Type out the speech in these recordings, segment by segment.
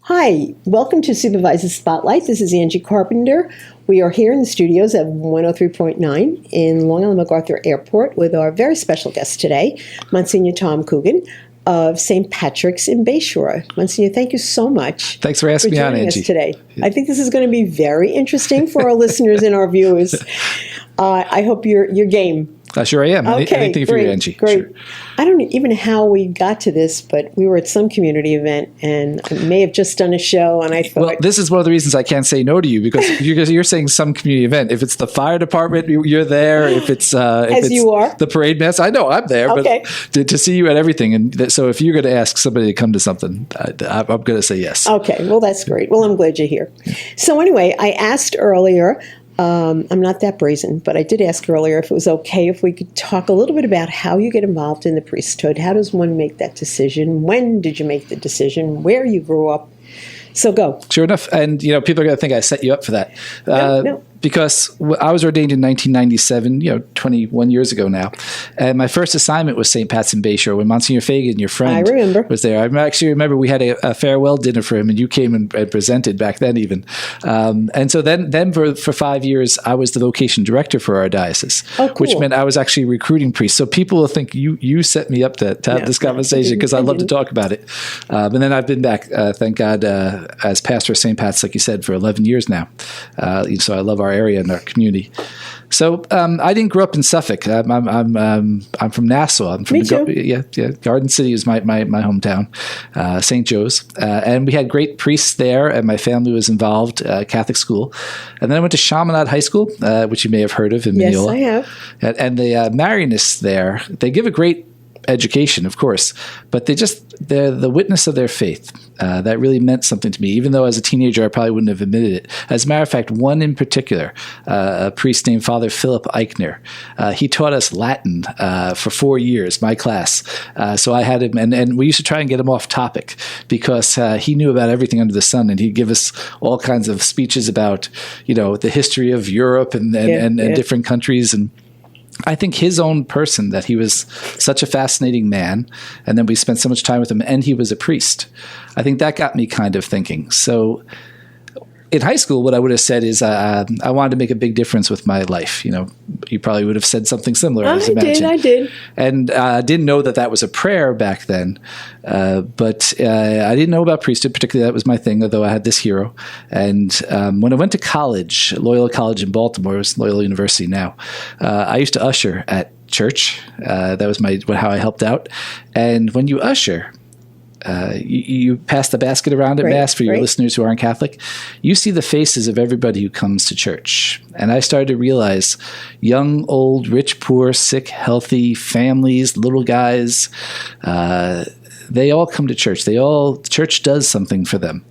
Hi, welcome to Supervisor Spotlight. This is Angie Carpenter. We are here in the studios at 103.9 in Long Island MacArthur Airport with our very special guest today, Msgr Tom Coogan of St. Patrick's in Bayshore. Msgr, thank you so much. Thanks for asking me on, joining Angie. us today. I think this is going to be very interesting for our listeners and our viewers. I hope you're game. Sure I am. Okay, Anything for great, you, Angie. Great. Sure. I don't even know how we got to this, but we were at some community event, and I may have just done a show, and I thought... Well, this is one of the reasons I can't say no to you, because you're saying some community event. If it's the fire department, you're there. If it's you are. The parade mess, I know I'm there. Okay. But to see you at everything, and so if you're going to ask somebody to come to something, I'm going to say yes. Okay, well, that's great. Well, I'm glad you're here. So anyway, I asked earlier... I'm not that brazen, but I did ask earlier if it was okay if we could talk a little bit about how you get involved in the priesthood. How does one make that decision? When did you make the decision? Where you grew up? So go. Sure enough. And, people are going to think I set you up for that. No. Because I was ordained in 1997, 21 years ago now. And my first assignment was St. Pat's in Bayshore when Msgr Fagan, your friend, was there. I actually remember we had a farewell dinner for him, and you came and presented back then even. And so then for 5 years, I was the vocation director for our diocese, which meant I was actually recruiting priests. So people will think you set me up to have this conversation because I love to talk about it. And then I've been back, thank God, as pastor of St. Pat's, like you said, for 11 years now. So I love our area and our community. So I didn't grow up in Suffolk. I'm from Nassau. I'm from Me too. Garden City is my hometown, St. Joe's, and we had great priests there, and my family was involved. Catholic school, and then I went to Chaminade High School, which you may have heard of in Mineola. Yes, I have. And the Marianists there, they give a great education, of course, but they're the witness of their faith. That really meant something to me, even though as a teenager I probably wouldn't have admitted it. As a matter of fact, one in particular, a priest named Father Philip Eichner, he taught us Latin for 4 years, my class. So I had him, and we used to try and get him off topic because he knew about everything under the sun, and he'd give us all kinds of speeches about, the history of Europe and different countries. And I think his own person, that he was such a fascinating man, and then we spent so much time with him, and he was a priest. I think that got me kind of thinking. So in high school, what I would have said is I wanted to make a big difference with my life. You probably would have said something similar, I imagine. I did. And I didn't know that was a prayer back then. But I didn't know about priesthood, particularly that was my thing, although I had this hero. And when I went to college, Loyola College in Baltimore, it was Loyola University now, I used to usher at church. That was how I helped out. And when you usher, you pass the basket around at Mass for your listeners who aren't Catholic. You see the faces of everybody who comes to church. And I started to realize young, old, rich, poor, sick, healthy, families, little guys, they all come to church. Church does something for them.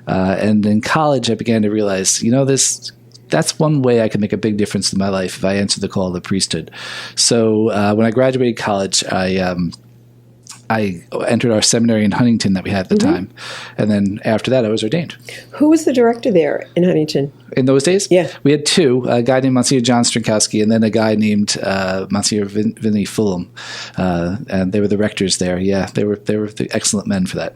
And in college, I began to realize, that's one way I can make a big difference in my life if I answer the call of the priesthood. So when I graduated college, I entered our seminary in Huntington that we had at the time. And then after that, I was ordained. Who was the director there in Huntington? In those days? Yeah. We had two, a guy named Msgr John Strinkowski and then a guy named Msgr Vinny Fulham. And they were the rectors there. Yeah, they were the excellent men for that.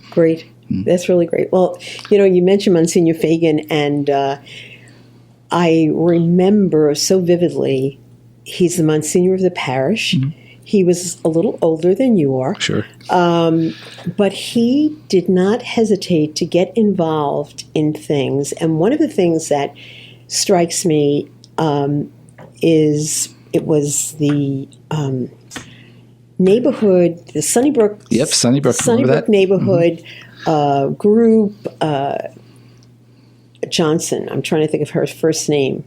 Great. That's really great. Well, you mentioned Msgr Fagan, and I remember so vividly, he's the Msgr of the parish. Mm-hmm. He was a little older than you are. Sure. But he did not hesitate to get involved in things. And one of the things that strikes me is it was the neighborhood, the Sunnybrook. Yep, Sunnybrook neighborhood group. Johnson, I'm trying to think of her first name.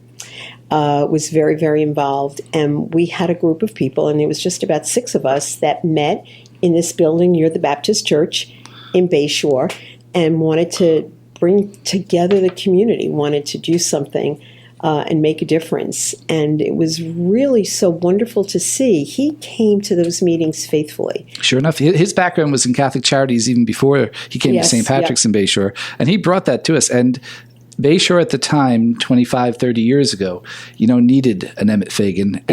Was very, very involved. And we had a group of people, and it was just about 6 of us that met in this building near the Baptist Church in Bayshore and wanted to bring together the community, wanted to do something and make a difference. And it was really so wonderful to see. He came to those meetings faithfully. Sure enough. His background was in Catholic Charities even before he came to St. Patrick's in Bayshore. And he brought that to us. And Bayshore at the time, 25, 30 years ago, needed an Emmett Fagan.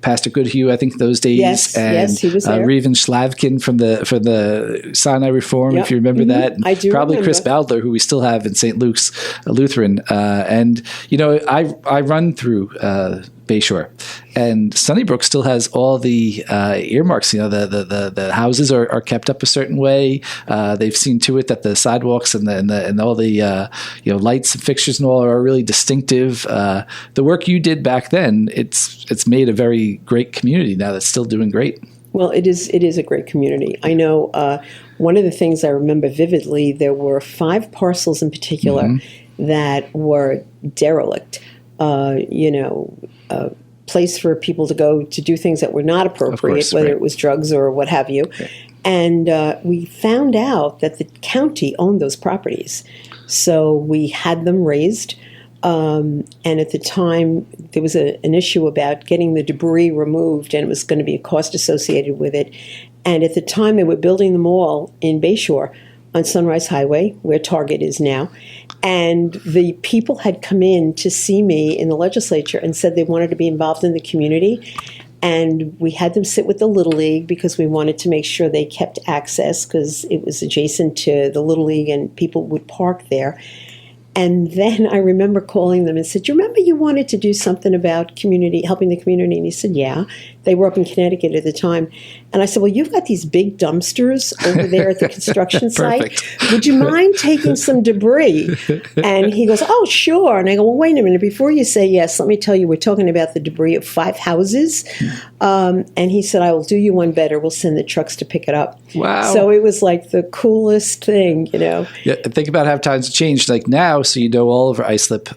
Pastor Goodhue, I think those days. Yes, he was there. Reven Slavkin from the Sinai Reform, if you remember that. I do Probably remember. Chris Bowdler, who we still have in St. Luke's Lutheran. I run through Bayshore, and Sunnybrook still has all the earmarks. The houses are kept up a certain way. They've seen to it that the sidewalks and all the lights and fixtures and all are really distinctive. The work you did back then, it's made a very great community now that's still doing great. Well, it is a great community. I know one of the things I remember vividly, there were 5 parcels in particular that were derelict. A place for people to go to do things that were not appropriate, whether it was drugs or what have you. Yeah. And we found out that the county owned those properties. So we had them raised. And at the time, there was an issue about getting the debris removed, and it was going to be a cost associated with it. And at the time, they were building the mall in Bayshore on Sunrise Highway, where Target is now. And the people had come in to see me in the legislature and said they wanted to be involved in the community. And we had them sit with the Little League because we wanted to make sure they kept access because it was adjacent to the Little League and people would park there. And then I remember calling them and said, "Do you remember you wanted to do something about community, helping the community?" And he said, "Yeah." They were up in Connecticut at the time. And I said, "Well, you've got these big dumpsters over there at the construction site. Would you mind taking some debris?" And he goes, "Oh, sure." And I go, "Well, wait a minute. Before you say yes, let me tell you, we're talking about the debris of 5 houses." And he said, "I will do you one better. We'll send the trucks to pick it up." Wow. So it was like the coolest thing, Yeah, think about how times have changed. Like now, so all over Islip,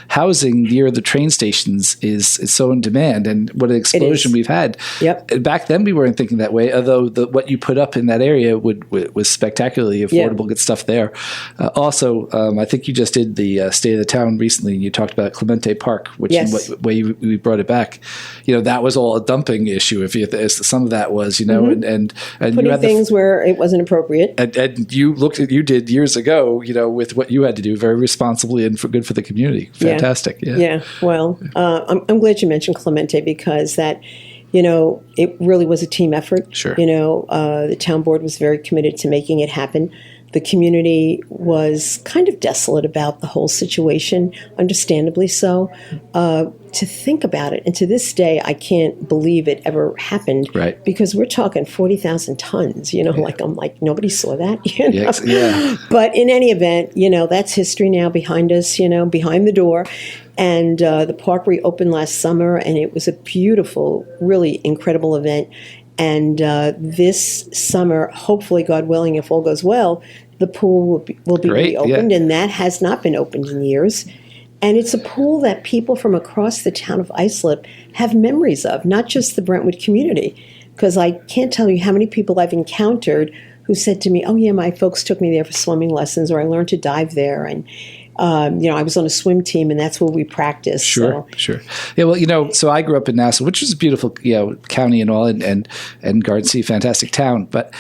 housing near the train stations is so in demand, and what an explosion we've had. Yep. Back then, we weren't thinking that way, although what you put up in that area was spectacularly affordable, good stuff there. Also, I think you just did the State of the Town recently, and you talked about Clemente Park, which way we brought it back. That was all a dumping issue. Some of that was, and putting you had things where it wasn't appropriate. And you you did years ago, with what you had to do very responsibly and good for the community. Fantastic. Yeah. Well, I'm glad you mentioned Clemente because that, it really was a team effort. Sure. The town board was very committed to making it happen. The community was kind of desolate about the whole situation, understandably so. To think about it, and to this day, I can't believe it ever happened. Right. Because we're talking 40,000 tons. I'm like nobody saw that. Yeah. But in any event, that's history now behind us. Behind the door. And the park reopened last summer, and it was a beautiful, really incredible event. And this summer, hopefully, God willing, if all goes well, the pool will be reopened, and that has not been opened in years. And it's a pool that people from across the town of Islip have memories of, not just the Brentwood community. Because I can't tell you how many people I've encountered who said to me, "Oh, yeah, my folks took me there for swimming lessons," or "I learned to dive there." And I was on a swim team, and that's where we practiced. Sure. Yeah, well, so I grew up in Nassau, which is a beautiful, county and all, and Garden City, fantastic town. But,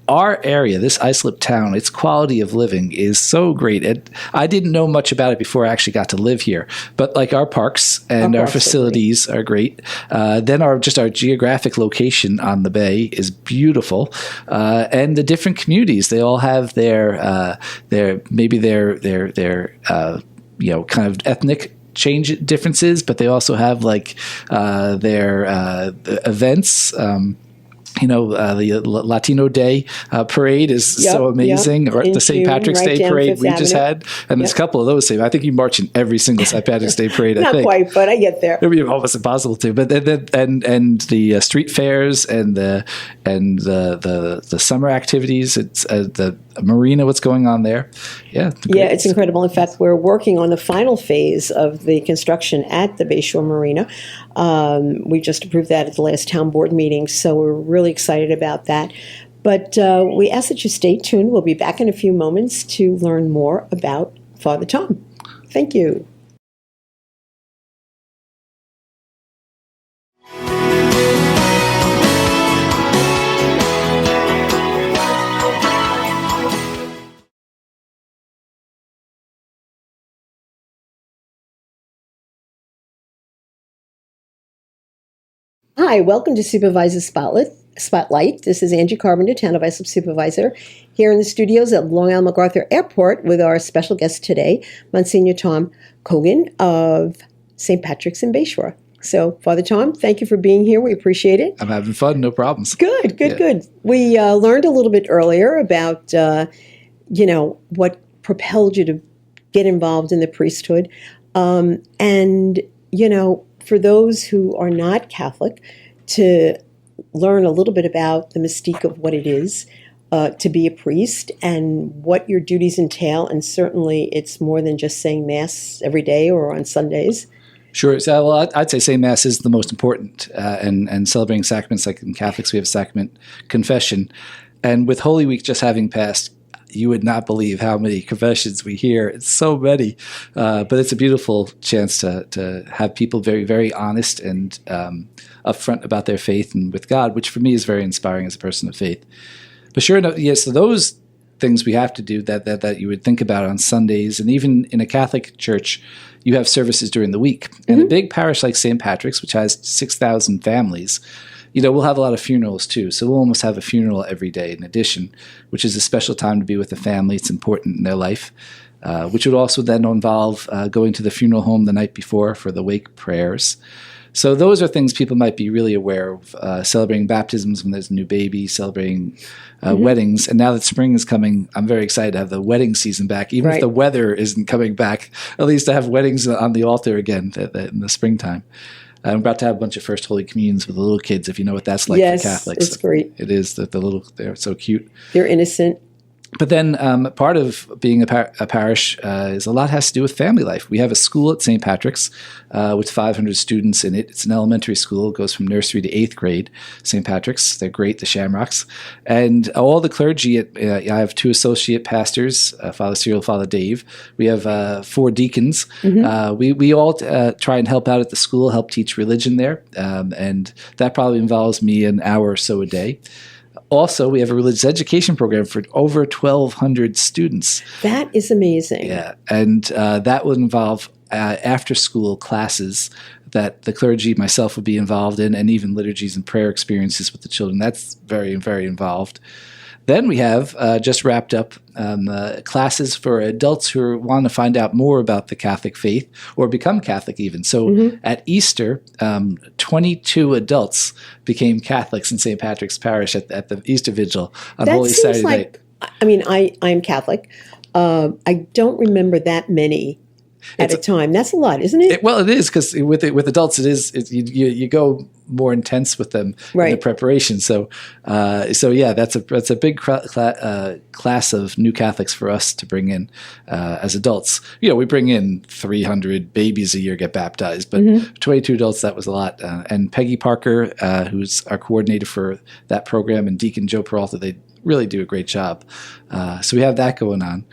our area, this Islip town, its quality of living is so great. I didn't know much about it before I actually got to live here. But like our parks and our facilities are great. Then our geographic location on the bay is beautiful. And the different communities, they all have their kind of ethnic change differences, but they also have like their events. The Latino Day parade is so amazing. Or the St. Patrick's Day parade we just had. And there's a couple of those. I think you march in every single St. Patrick's Day parade, I think. Not quite, but I get there. It would be almost impossible to. But and the street fairs and the summer activities, it's the marina, what's going on there. It's incredible. In fact, we're working on the final phase of the construction at the Bayshore Marina. We just approved that at the last town board meeting, so we're really excited about that. But we ask that you stay tuned. We'll be back in a few moments to learn more about Father Tom. Thank you. Hi, welcome to Supervisor Spotlight. This is Angie Carpenter, Town of Islip Supervisor, here in the studios at Long Island MacArthur Airport with our special guest today, Msgr. Tom Coogan of St. Patrick's in Bayshore. So, Father Tom, thank you for being here. We appreciate it. I'm having fun, no problems. Good. We learned a little bit earlier about, what propelled you to get involved in the priesthood. For those who are not Catholic, to learn a little bit about the mystique of what it is to be a priest and what your duties entail. And certainly it's more than just saying Mass every day or on Sundays. Sure. So, well, I'd say saying Mass is the most important, and celebrating sacraments. Like in Catholics, we have sacrament confession. And with Holy Week just having passed, you would not believe how many confessions we hear. It's so many. But it's a beautiful chance to have people very, very honest and upfront about their faith and with God, which for me is very inspiring as a person of faith. But sure enough, yes, so those things we have to do that you would think about on Sundays. And even in a Catholic church, you have services during the week. And a big parish like St. Patrick's, which has 6,000 families, we'll have a lot of funerals too. So we'll almost have a funeral every day in addition, which is a special time to be with the family. It's important in their life, which would also then involve going to the funeral home the night before for the wake prayers. So those are things people might be really aware of, celebrating baptisms when there's a new baby, celebrating weddings. And now that spring is coming, I'm very excited to have the wedding season back. Even if the weather isn't coming back, at least to have weddings on the altar again in the springtime. I'm about to have a bunch of First Holy Communions with the little kids, if you know what that's like for Catholics. Yes, it's great. It is. They're so cute. They're innocent. But then part of being a parish is a lot has to do with family life. We have a school at St. Patrick's with 500 students in it. It's an elementary school. It goes from nursery to 8th grade. St. Patrick's, they're great, the Shamrocks. And all the clergy, I have 2 associate pastors, Father Cyril, Father Dave. We have 4 deacons. We all try and help out at the school, help teach religion there. And that probably involves me an hour or so a day. Also, we have a religious education program for over 1,200 students. That is amazing. Yeah, and that would involve after-school classes that the clergy, myself, would be involved in, and even liturgies and prayer experiences with the children. That's very, very involved. Then we have just wrapped up classes for adults who want to find out more about the Catholic faith or become Catholic even. So at Easter, 22 adults became Catholics in St. Patrick's Parish at the Easter Vigil on Holy Saturday night. I mean, I'm Catholic. I don't remember that many at a time. That's a lot, isn't it? Well, it is, because with adults, you go more intense with them in the preparation. So yeah, that's a big class of new Catholics for us to bring in as adults. We bring in 300 babies a year get baptized, but 22 adults, that was a lot. And Peggy Parker, who's our coordinator for that program, and Deacon Joe Peralta, they really do a great job. So we have that going on.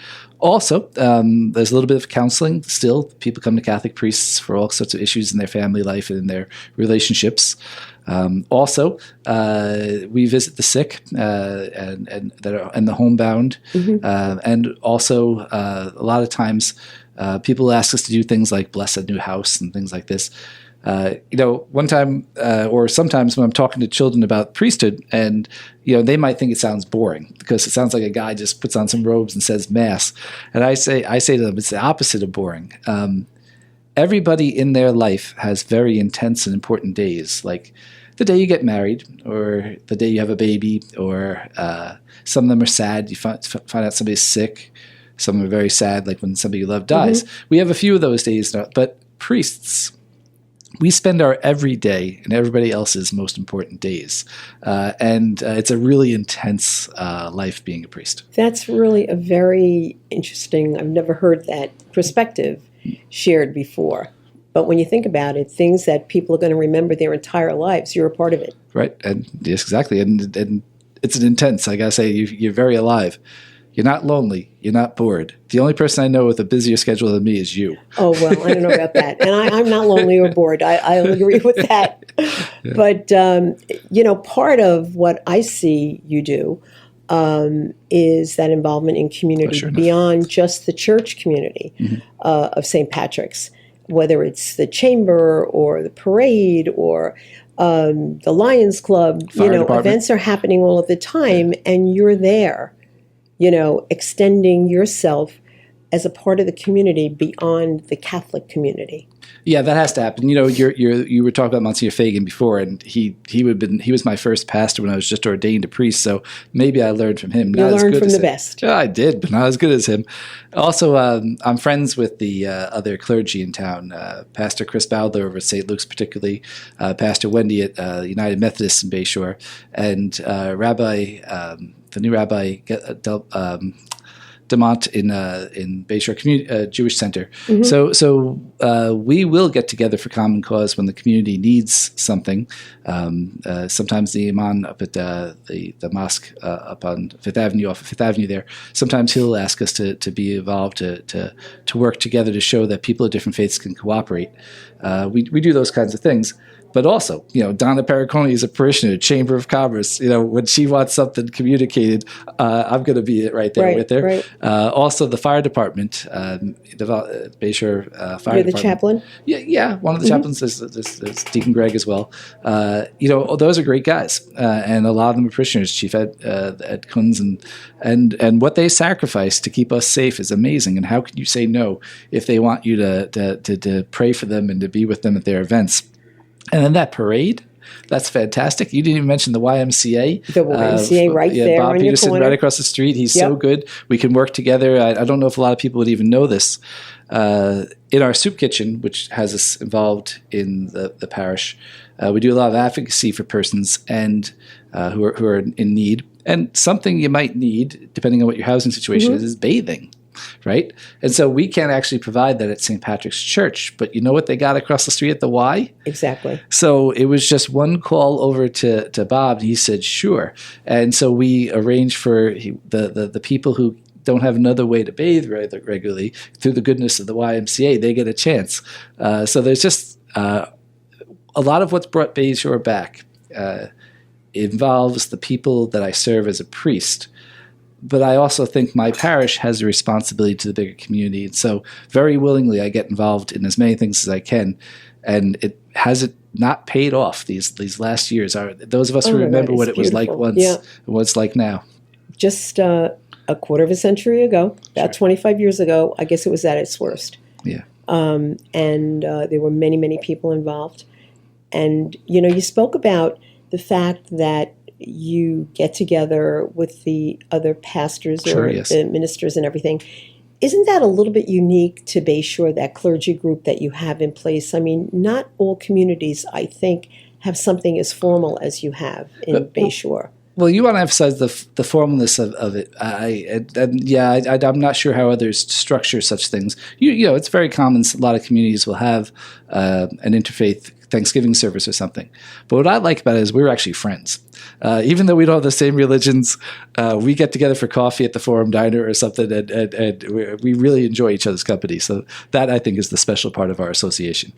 Also, there's a little bit of counseling still. People come to Catholic priests for all sorts of issues in their family life and in their relationships. Also, we visit the sick and the homebound. And also, a lot of times, people ask us to do things like bless a new house and things like this. One time or sometimes when I'm talking to children about priesthood, and they might think it sounds boring because it sounds like a guy just puts on some robes and says Mass. And I say to them, it's the opposite of boring. Everybody in their life has very intense and important days, like the day you get married, or the day you have a baby, or some of them are sad. You find out somebody's sick. Some of them are very sad, like when somebody you love dies. We have a few of those days, but priests, we spend our every day and everybody else's most important days. And it's a really intense life being a priest. That's really a very interesting, I've never heard that perspective shared before. But when you think about it, things that people are going to remember their entire lives, you're a part of it. Right. And yes, exactly. And it's an intense, I got to say, you're very alive. You're not lonely. You're not bored. The only person I know with a busier schedule than me is you. Oh, well, I don't know about that. And I'm not lonely or bored. I'll agree with that. Yeah. But, part of what I see you do is that involvement in community beyond just the church community of St. Patrick's, whether it's the chamber or the parade or the Lions Club, Fire department. events are happening all of the time, and you're there, extending yourself as a part of the community beyond the Catholic community. Yeah, that has to happen. You were talking about Monsignor Fagan before, and he was my first pastor when I was just ordained a priest. So maybe I learned from him. You learned from the best. Yeah, I did, but not as good as him. Also, I'm friends with the other clergy in town. Pastor Chris Bowdler over at St. Luke's, particularly Pastor Wendy at United Methodist in Bayshore, and the new Rabbi Demont in Bayshore Jewish Center. Mm-hmm. So we will get together for common cause when the community needs something. Sometimes the imam up at the mosque up on Fifth Avenue, off of Fifth Avenue there, sometimes he'll ask us to be involved, to work together to show that people of different faiths can cooperate. We do those kinds of things. But also, Donna Periconi is a parishioner at Chamber of Commerce. When she wants something communicated, I'm going to be right there with her. Right. Also, the fire department, the Bayshore Fire You're Department. the chaplain? Yeah. One of the chaplains is Deacon Greg as well. Those are great guys, and a lot of them are parishioners. Chief Ed Kunz and what they sacrifice to keep us safe is amazing. And how can you say no if they want you to pray for them and to be with them at their events? And then that parade, that's fantastic. You didn't even mention the YMCA. The YMCA right there Bob on Peterson, your corner. right across the street. He's so good. We can work together. I don't know if a lot of people would even know this. In our soup kitchen, which has us involved in the parish, we do a lot of advocacy for persons and who are in need. And something you might need, depending on what your housing situation is bathing. Right? And so we can't actually provide that at St. Patrick's Church. But you know what they got across the street at the Y? Exactly. So it was just one call over to Bob, and he said, sure. And so we arranged for the people who don't have another way to bathe regularly, through the goodness of the YMCA, they get a chance. So there's just a lot of what's brought Bayshore back involves the people that I serve as a priest. But I also think my parish has a responsibility to the bigger community. And so very willingly I get involved in as many things as I can. And it hasn't not paid off these last years. Those of us who remember what it was like once and what it's like now. Just a quarter of a century ago, about 25 years ago, I guess it was at its worst. Yeah. And there were many, many people involved. And, you spoke about the fact that you get together with the other pastors or the ministers and everything. Isn't that a little bit unique to Bayshore, that clergy group that you have in place? I mean, not all communities, I think, have something as formal as you have in Bayshore. Well, you want to emphasize the formalness of it. I'm not sure how others structure such things. It's very common. A lot of communities will have an interfaith Thanksgiving service or something. But what I like about it is we're actually friends. Even though we don't have the same religions, we get together for coffee at the Forum Diner or something, and we really enjoy each other's company. So that, I think, is the special part of our association.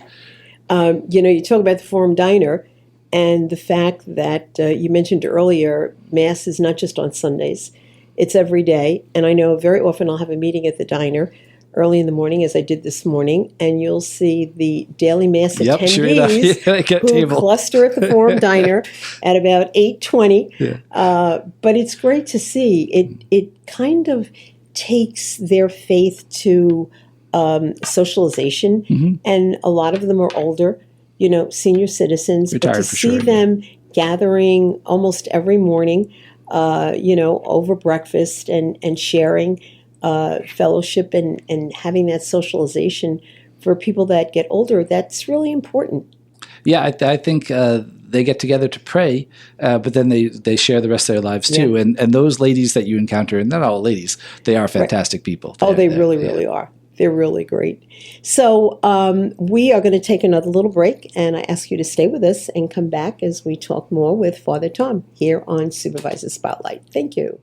You talk about the Forum Diner and the fact that you mentioned earlier, Mass is not just on Sundays. It's every day. And I know very often I'll have a meeting at the diner early in the morning, as I did this morning, and you'll see the daily Mass attendees who cluster at the Forum Diner at about 8:20. Yeah. But it's great to see. It kind of takes their faith to socialization, and a lot of them are older, senior citizens. Retired, but to see them gathering almost every morning, over breakfast and sharing fellowship and having that socialization for people that get older, that's really important. Yeah, I think they get together to pray, but then they share the rest of their lives too. And those ladies that you encounter, and not all ladies, they are fantastic people. They really are. They're really great. So we are going to take another little break, and I ask you to stay with us and come back as we talk more with Father Tom here on Supervisor Spotlight. Thank you.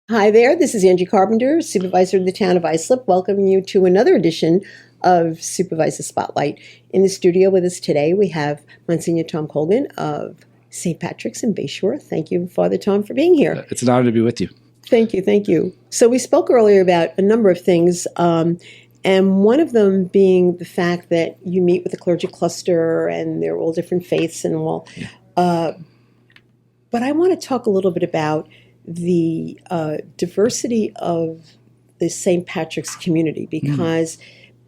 Hi there, this is Angie Carpenter, Supervisor of the Town of Islip, welcoming you to another edition of Supervisor Spotlight. In the studio with us today, we have Monsignor Tom Coogan of St. Patrick's in Bayshore. Thank you, Father Tom, for being here. It's an honor to be with you. Thank you, thank you. So we spoke earlier about a number of things, and one of them being the fact that you meet with the clergy cluster, and they're all different faiths and all. But I want to talk a little bit about the diversity of the St. Patrick's community, because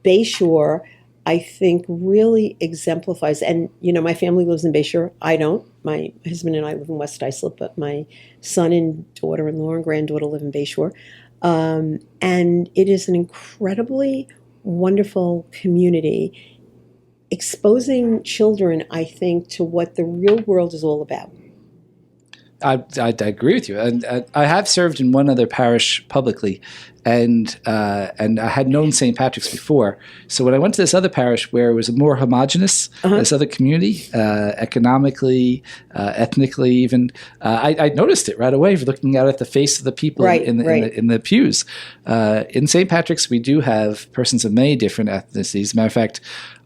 Bayshore, I think, really exemplifies, and my family lives in Bayshore. I don't. My husband and I live in West Islip, but my son and daughter-in-law and granddaughter live in Bayshore. And it is an incredibly wonderful community, exposing children, I think, to what the real world is all about. I agree with you, and I have served in one other parish publicly, and I had known St. Patrick's before. So when I went to this other parish where it was a more homogenous, this other community, economically, ethnically, even, I noticed it right away looking out at the face of the people in the pews. In St. Patrick's, we do have persons of many different ethnicities. As a matter of fact,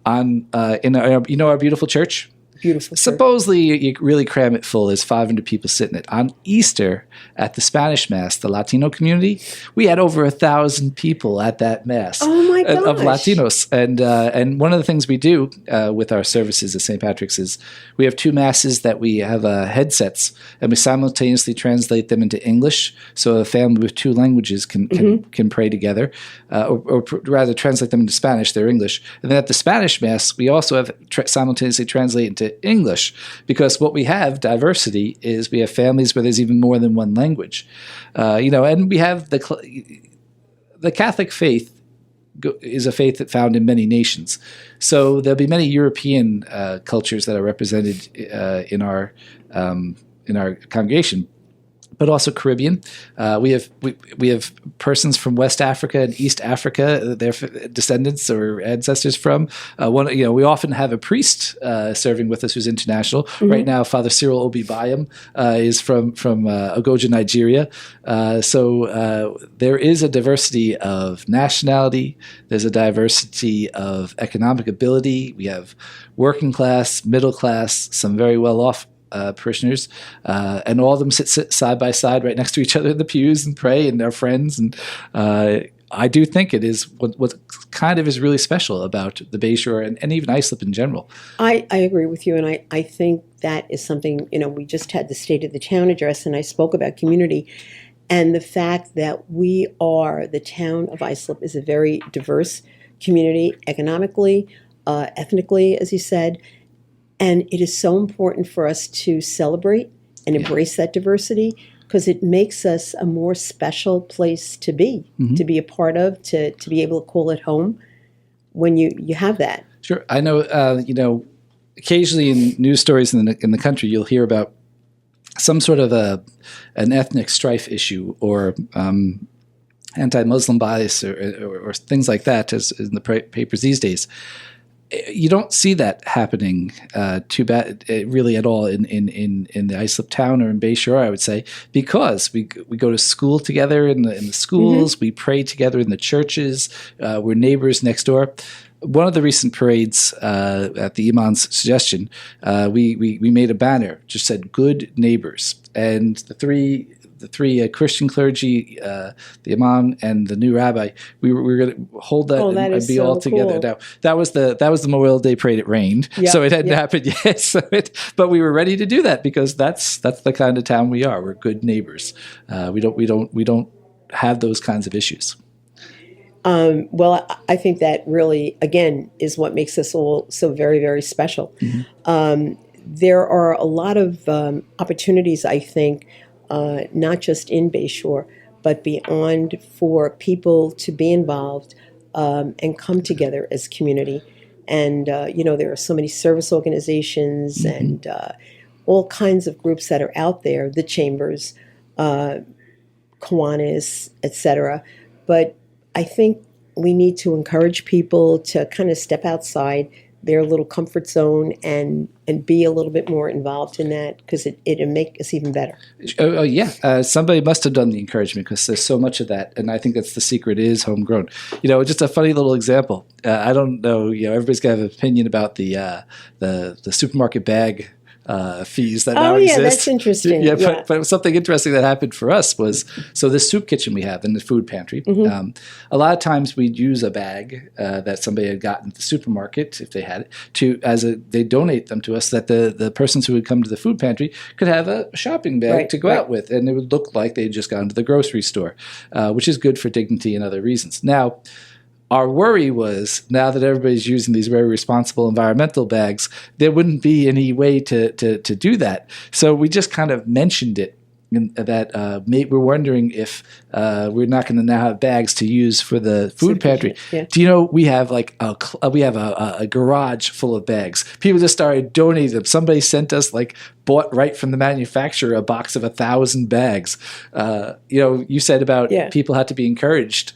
in our beautiful church. Beautiful. Supposedly, you really cram it full. There's 500 people sitting it. On Easter, at the Spanish Mass, the Latino community, we had over 1,000 people at that Mass. Oh my gosh. Of Latinos. And one of the things we do with our services at St. Patrick's is we have 2 Masses that we have headsets, and we simultaneously translate them into English, so a family with 2 languages can pray together, or rather translate them into Spanish, they're English. And then at the Spanish Mass, we also have simultaneously translate into English, because what we have, diversity, is we have families where there's even more than one language, and we have the Catholic faith is a faith that's found in many nations. So there'll be many European cultures that are represented in our congregation, but also Caribbean. We have persons from West Africa and East Africa, their descendants or ancestors from. We often have a priest serving with us who's international. Right now, Father Cyril Obi-Bayam is from Ogoja, Nigeria. So there is a diversity of nationality. There's a diversity of economic ability. We have working class, middle class, some very well off parishioners, and all of them sit side by side right next to each other in the pews and pray, and they're friends. And I do think it is what kind of is really special about the Bayshore and even Islip in general. I agree with you, and I think that is something, we just had the State of the Town address, and I spoke about community, and the fact that the town of Islip is a very diverse community, economically, ethnically, as you said. And it is so important for us to celebrate and embrace that diversity, because it makes us a more special place to be a part of, to be able to call it home when you have that. Sure. I know, occasionally in news stories in the country, you'll hear about some sort of an ethnic strife issue or anti-Muslim bias or things like that, as in the papers these days. You don't see that happening too bad, really, at all in the Islip town or in Bayshore, I would say, because we go to school together in the schools, we pray together in the churches, we're neighbors next door. One of the recent parades, at the Imam's suggestion, we made a banner, just said "Good Neighbors," and the three Christian clergy, the Imam and the new rabbi, we were going to hold that and be all together. Now, that was the Memorial Day parade. It rained, so it hadn't happened yet. But we were ready to do that, because that's the kind of town we are. We're good neighbors. We don't have those kinds of issues. Well, I think that really, again, is what makes us all so very, very special. There are a lot of opportunities, I think, not just in Bayshore, but beyond, for people to be involved and come together as community. And, there are so many service organizations and all kinds of groups that are out there, the chambers, Kiwanis, etc. But I think we need to encourage people to kind of step outside, their little comfort zone and be a little bit more involved in that, because it'll make us even better. Yeah. Somebody must have done the encouragement, because there's so much of that. And I think that's the secret, is homegrown. Just a funny little example. I don't know, everybody's got to have an opinion about the supermarket bag fees that now exist. That's interesting. Yeah. But something interesting that happened for us was, so this soup kitchen we have in the food pantry, a lot of times we'd use a bag that somebody had gotten at the supermarket, if they had it, they donate them to us, that the persons who would come to the food pantry could have a shopping bag to go out with, and it would look like they'd just gone to the grocery store, which is good for dignity and other reasons. Now, our worry was, now that everybody's using these very responsible environmental bags, there wouldn't be any way to do that. So we just kind of mentioned it, that we're wondering if we're not going to now have bags to use for the food pantry. Yeah. Do you know, we have we have a garage full of bags. People just started donating them. Somebody sent us, bought right from the manufacturer, a box of 1,000 bags. You said about people had to be encouraged.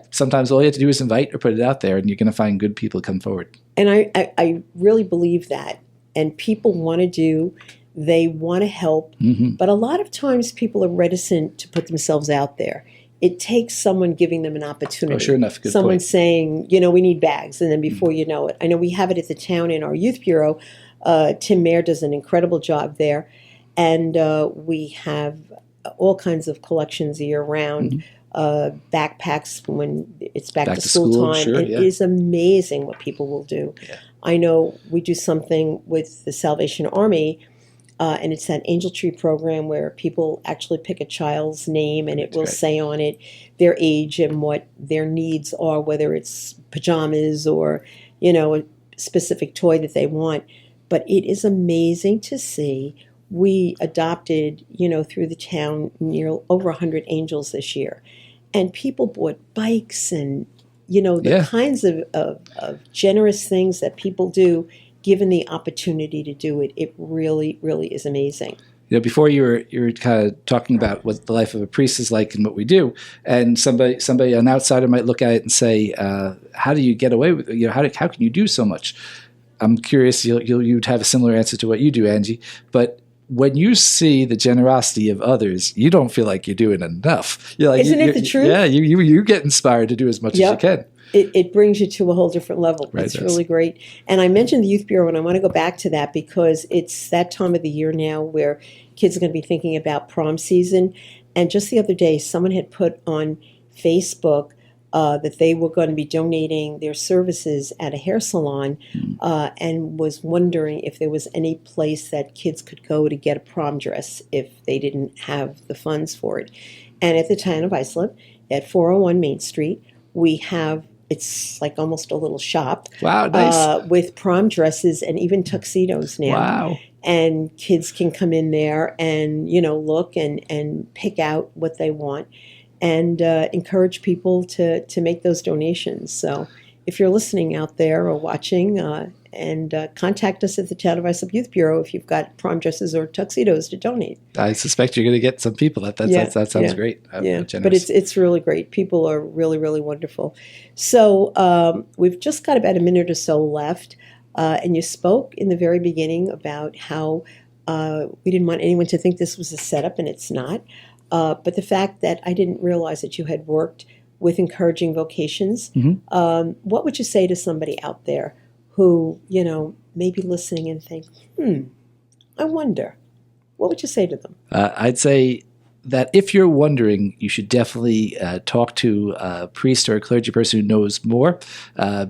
Sometimes all you have to do is invite or put it out there, and you're going to find good people come forward. And I really believe that. And people want to do, they want to help, but a lot of times people are reticent to put themselves out there. It takes someone giving them an opportunity. Oh, sure enough. Good someone point. saying, we need bags, and then before you know it. I know we have it at the town in our youth bureau. Tim Mayer does an incredible job there, and we have all kinds of collections year-round. Backpacks when it's back to school time. Sure, It is amazing what people will do. Yeah. I know we do something with the Salvation Army, and it's that Angel Tree program where people actually pick a child's name, and it will say on it their age and what their needs are, whether it's pajamas or, a specific toy that they want. But it is amazing to see. We adopted, through the town, over 100 angels this year. And people bought bikes and, the kinds of generous things that people do, given the opportunity to do it. It really, really is amazing. Before you were kind of talking about what the life of a priest is like and what we do, and somebody, an outsider might look at it and say, how do you get away with it? How can you do so much? I'm curious, you'd have a similar answer to what you do, Angie, but when you see the generosity of others, you don't feel like you're doing enough. Isn't it the truth? Yeah, you get inspired to do as much as you can. It brings you to a whole different level. Right, it's really great. And I mentioned the Youth Bureau, and I want to go back to that because it's that time of the year now where kids are going to be thinking about prom season. And just the other day, someone had put on Facebook that they were going to be donating their services at a hair salon, and was wondering if there was any place that kids could go to get a prom dress if they didn't have the funds for it. And at the town of Islip, at 401 Main Street, we have, it's like almost a little shop. Wow, nice. With prom dresses and even tuxedos now. Wow. And kids can come in there and, look and pick out what they want. And encourage people to make those donations. So if you're listening out there or watching, and contact us at the Town of Islip Youth Bureau if you've got prom dresses or tuxedos to donate. I suspect you're going to get some people. That sounds great. But it's really great. People are really, really wonderful. So we've just got about a minute or so left. And you spoke in the very beginning about how we didn't want anyone to think this was a setup, and it's not. But the fact that I didn't realize that you had worked with Encouraging Vocations, what would you say to somebody out there who, may be listening and think, I wonder, what would you say to them? I'd say that if you're wondering, you should definitely talk to a priest or a clergy person who knows more,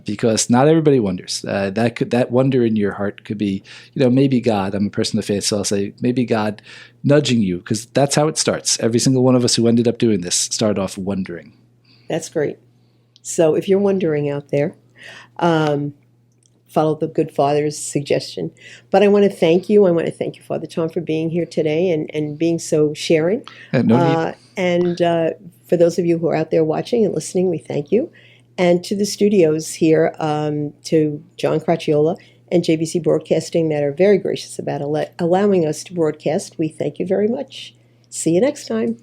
because not everybody wonders. That wonder in your heart could be, maybe God. I'm a person of faith, so I'll say maybe God nudging you, because that's how it starts. Every single one of us who ended up doing this started off wondering. That's great. So if you're wondering out there, follow the good Father's suggestion. But I want to thank you. I want to thank you, Father Tom, for being here today and being so sharing. No need. And for those of you who are out there watching and listening, we thank you. And to the studios here, to John Cracchiola and JBC Broadcasting that are very gracious about allowing us to broadcast, we thank you very much. See you next time.